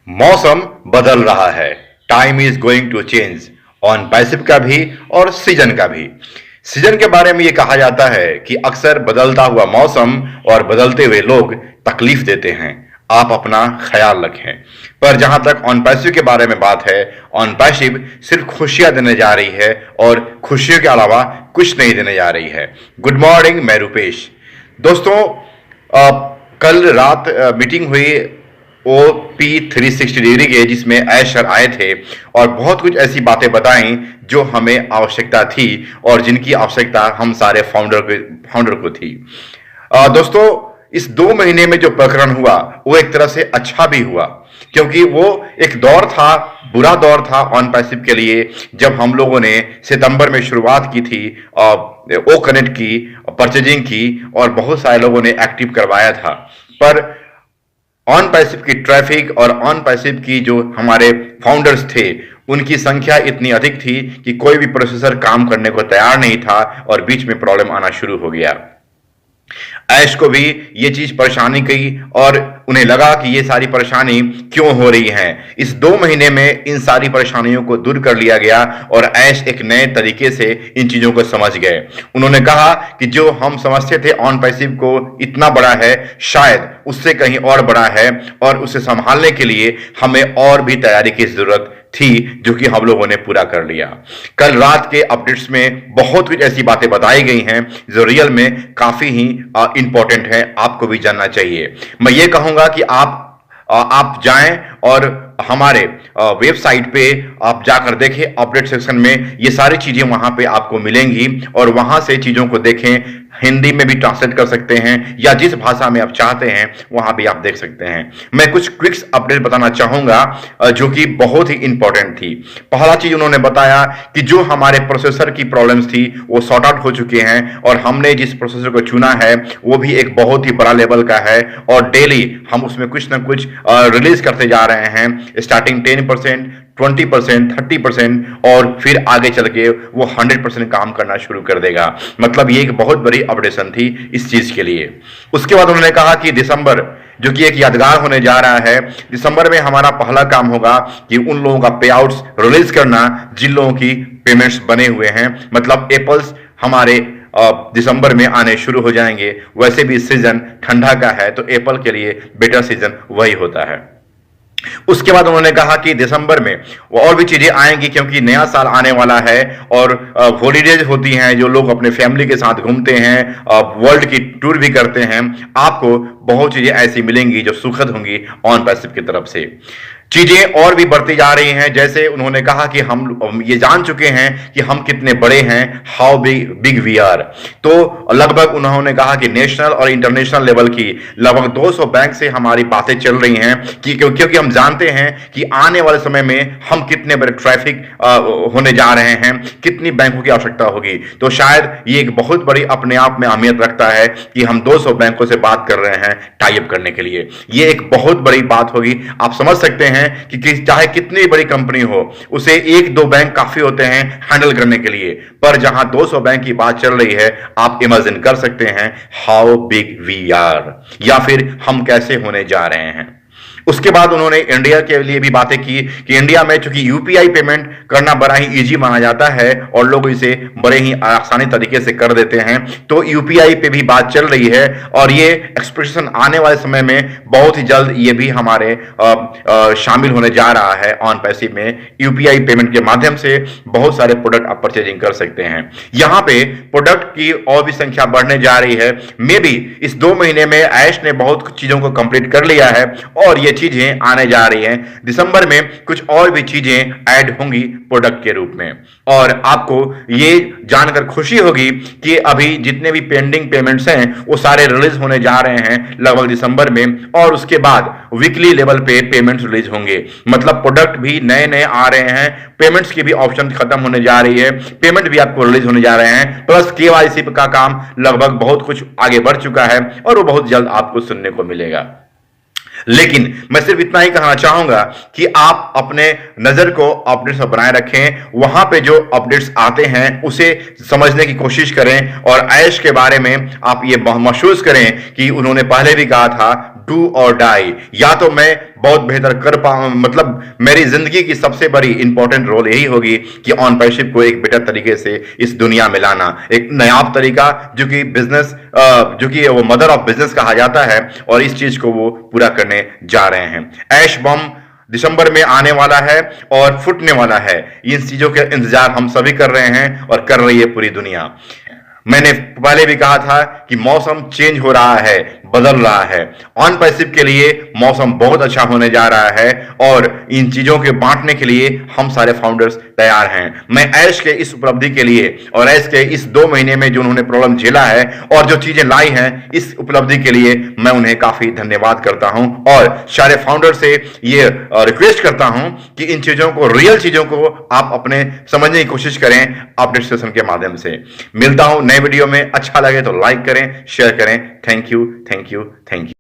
मौसम बदल रहा है। Time is going to change. On passive का भी और सीजन का भी। सीजन के बारे में यह कहा जाता है कि अक्सर बदलता हुआ मौसम और बदलते हुए लोग तकलीफ देते हैं। आप अपना ख्याल रखें। पर जहां तक ऑन पैसिव के बारे में बात है, ऑन पैसिव सिर्फ खुशियां देने जा रही है और खुशियों के अलावा कुछ नहीं देने जा रही है। गुड मॉर्निंग, मैं रूपेश। दोस्तों, कल रात मीटिंग हुई OP360 के, जिसमें ऐश सर आए थे और बहुत कुछ ऐसी बातें बताई जो हमें आवश्यकता थी और जिनकी आवश्यकता हम सारे फाउंडर को थी। दोस्तों, इस 2 महीने में जो प्रकरण हुआ वो एक तरह से अच्छा भी हुआ, क्योंकि वो एक दौर था, बुरा दौर था ऑन पैसिव के लिए, जब हम लोगों ने सितंबर में शुरुआत की थी ओ कनेक्ट की, परचेजिंग की और बहुत सारे लोगों ने एक्टिव करवाया था। पर ऑन पैसिव की ट्रैफिक और ऑन पैसिव की जो हमारे फाउंडर्स थे उनकी संख्या इतनी अधिक थी कि कोई भी प्रोसेसर काम करने को तैयार नहीं था और बीच में प्रॉब्लम आना शुरू हो गया। ऐश को भी ये चीज परेशानी की और उन्हें लगा कि ये सारी परेशानी क्यों हो रही है। इस 2 महीने में इन सारी परेशानियों को दूर कर लिया गया और ऐश एक नए तरीके से इन चीजों को समझ गए। उन्होंने कहा कि जो हम समझते थे ऑन पैसिव को इतना बड़ा है, शायद उससे कहीं और बड़ा है और उसे संभालने के लिए हमें और भी तैयारी की जरूरत थी, जो कि हम लोगों ने पूरा कर लिया। कल रात के अपडेट्स में बहुत कुछ ऐसी बातें बताई गई हैं जो रियल में काफी ही इंपॉर्टेंट है, आपको भी जानना चाहिए। मैं ये कहूंगा कि आप जाएं और हमारे वेबसाइट पे आप जाकर देखें, अपडेट सेक्शन में ये सारी चीजें वहां पे आपको मिलेंगी और वहां से चीजों को देखें। हिंदी में भी ट्रांसलेट कर सकते हैं या जिस भाषा में आप चाहते हैं वहां भी आप देख सकते हैं। मैं कुछ क्विक्स अपडेट बताना चाहूंगा जो कि बहुत ही इंपॉर्टेंट थी। पहला चीज उन्होंने बताया कि जो हमारे प्रोसेसर की प्रॉब्लम्स थी वो सॉर्ट आउट हो चुके हैं और हमने जिस प्रोसेसर को चुना है वो भी एक बहुत ही बड़ा लेवल का है और डेली हम उसमें कुछ ना कुछ रिलीज करते जा रहे हैं। स्टार्टिंग 10%, 20%, 30% और फिर आगे चल के वो 100% काम करना शुरू कर देगा। मतलब ये एक बहुत बड़ी अपडेशन थी इस चीज के लिए। उसके बाद उन्होंने कहा कि दिसंबर, जो कि एक यादगार होने जा रहा है, दिसंबर में हमारा पहला काम होगा कि उन लोगों का पे आउट्स रिलीज करना जिन लोगों की पेमेंट्स बने हुए हैं। मतलब एप्पल्स हमारे दिसंबर में आने शुरू हो जाएंगे। वैसे भी सीजन ठंडा का है तो एप्पल के लिए बेटर सीजन वही होता है। उसके बाद उन्होंने कहा कि दिसंबर में और भी चीजें आएंगी, क्योंकि नया साल आने वाला है और हॉलीडेज होती हैं, जो लोग अपने फैमिली के साथ घूमते हैं, वर्ल्ड की टूर भी करते हैं। आपको बहुत चीजें ऐसी मिलेंगी जो सुखद होंगी ऑन पैसिव की तरफ से। चीजें और भी बढ़ती जा रही हैं, जैसे उन्होंने कहा कि हम ये जान चुके हैं कि हम कितने बड़े हैं, हाउ बिग वी आर। तो लगभग उन्होंने कहा कि नेशनल और इंटरनेशनल लेवल की लगभग 200 बैंक से हमारी बातें चल रही हैं कि क्योंकि हम जानते हैं कि आने वाले समय में हम कितने बड़े ट्रैफिक होने जा रहे हैं, कितनी बैंकों की आवश्यकता होगी। तो शायद ये एक बहुत बड़ी अपने आप में अहमियत रखता है कि हम 200 बैंकों से बात कर रहे हैं टाई अप करने के लिए। ये एक बहुत बड़ी बात होगी। आप समझ सकते हैं कि चाहे कितनी बड़ी कंपनी हो, उसे 1-2 बैंक काफी होते हैं हैंडल करने के लिए, पर जहां 200 बैंक की बात चल रही है, आप इमेजिन कर सकते हैं हाउ बिग वी आर, या फिर हम कैसे होने जा रहे हैं। उसके बाद उन्होंने इंडिया के लिए भी बातें की कि इंडिया में चूंकि यूपीआई पेमेंट करना बड़ा ही इजी माना जाता है और लोग इसे बड़े ही आसानी तरीके से कर देते हैं, तो यूपीआई पे भी बात चल रही है और ये एक्सपेक्टेशन आने वाले समय में बहुत ही जल्द ये भी हमारे शामिल होने जा रहा है ऑन पैसिव में। यूपीआई पेमेंट के माध्यम से बहुत सारे प्रोडक्ट आप परचेजिंग कर सकते हैं। यहां पे प्रोडक्ट की और भी संख्या बढ़ने जा रही है। मे बी इस 2 महीने में ऐश ने बहुत चीजों को कंप्लीट कर लिया है और ये चीजें आने जा रही हैं। दिसंबर में कुछ और भी चीजें ऐड होंगी प्रोडक्ट के रूप में और आपको ये जानकर खुशी होगी कि अभी जितने भी पेंडिंग पेमेंट्स हैं वो सारे रिलीज होने जा रहे हैं लगभग दिसंबर में, और उसके बाद वीकली लेवल पे पेमेंट्स रिलीज होंगे। मतलब प्रोडक्ट भी नए नए आ रहे हैं, पेमेंट्स की भी ऑप्शन खत्म होने जा रही है, पेमेंट भी आपको रिलीज होने जा रहे हैं, प्लस केवाईसी का काम लगभग बहुत कुछ आगे बढ़ चुका है और वो बहुत जल्द आपको सुनने को मिलेगा। लेकिन मैं सिर्फ इतना ही कहना चाहूंगा कि आप अपने नजर को अपडेट्स पर बनाए रखें, वहां पे जो अपडेट्स आते हैं उसे समझने की कोशिश करें और ऐश के बारे में आप ये महसूस करें कि उन्होंने पहले भी कहा था डू और डाई, या तो मैं बहुत बेहतर कर पाऊं, मतलब मेरी जिंदगी की सबसे बड़ी इंपॉर्टेंट रोल यही होगी कि ऑनरप्रेन्योरशिप को एक बेटर तरीके से इस दुनिया में लाना, एक नायाब तरीका जो कि बिजनेस जो कि वो मदर ऑफ बिजनेस कहा जाता है, और इस चीज को वो पूरा करने जा रहे हैं। ऐश बम दिसंबर में आने वाला है और फुटने वाला है। इन चीजों के इंतजार हम सभी कर रहे हैं और कर रही है पूरी दुनिया। मैंने पहले भी कहा था कि मौसम चेंज हो रहा है, बदल रहा है। ऑन पैसिव के लिए मौसम बहुत अच्छा होने जा रहा है और इन चीजों के बांटने के लिए हम सारे फाउंडर्स तैयार हैं। मैं ऐश के इस उपलब्धि के लिए और ऐश के इस 2 महीने में जो उन्होंने प्रॉब्लम झेला है और जो चीजें लाई हैं, इस उपलब्धि के लिए मैं उन्हें काफी धन्यवाद करता हूं और सारे फाउंडर से ये रिक्वेस्ट करता हूं कि इन चीजों को, रियल चीजों को आप अपने समझने की कोशिश करें अपडेट सेशन के माध्यम से। मिलता हूं नए वीडियो में। अच्छा लगे तो लाइक करें, शेयर करें। Thank you, thank you, thank you.